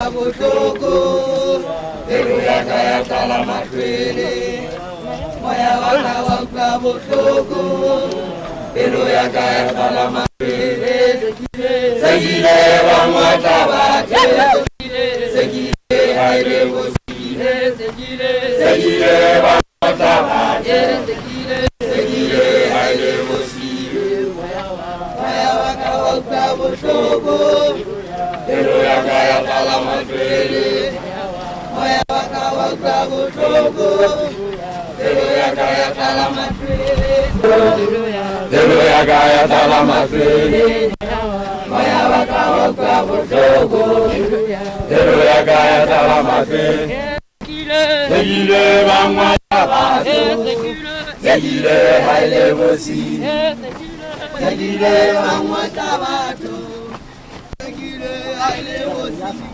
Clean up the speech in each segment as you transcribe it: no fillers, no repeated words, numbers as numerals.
Butoko, Eruyaka Yatala Matrele, Maya Waka Waka Butoko, Eruyaka Yatala Matrele, Segile Wamwataba, Segile Haile Wosile, Segile Wamwataba, Segile Haile Wosile, Maya Waka Waka Butoko, Eruyaka Yatala Matrele, Maya Waka Waka Butoko, Eruyaka Yatala Matrele, Eruyaka Yatala Matrele, Maya Waka Waka Butoko, Eruyaka Yatala Matrele, Segile Bangwataba, Segile Haile Wosile, Segile Bangwataba, Segile Haile Wosile.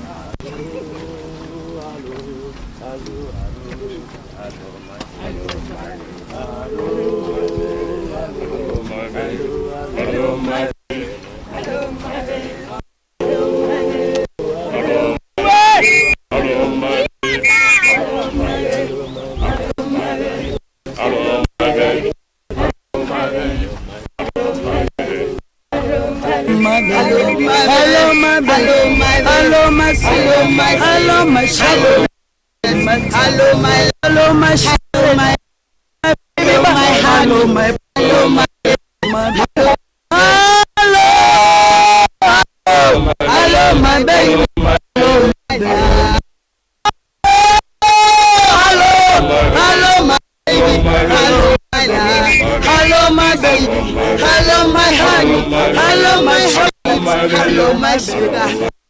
Hello, my sugar.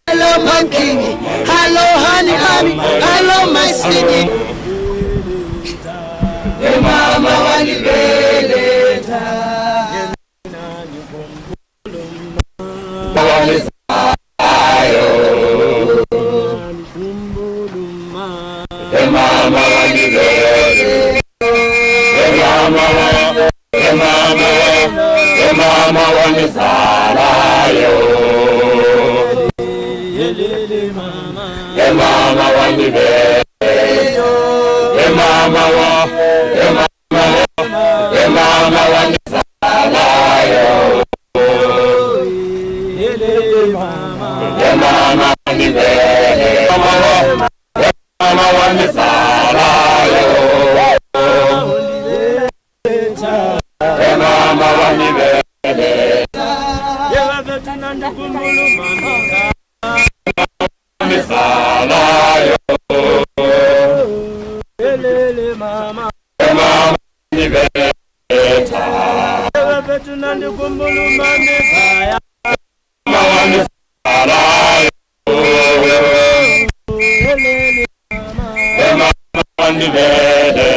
Hello, my king. Hello, honey, honey. Hello, my sweetie. Hey, mama, wani beleta. Wani sayo. Hey, mama, wani beleta. Hey, mama, hey, mama, hey, mama, wani sayo. Mama wani be, mama wa, mama wani salayo, mama wani be, mama wani salayo, mama wani be. Salayo, mama, mama ni beta. Tunandi kumbulu mami kaya. Mama ni salayo, mama ni beta.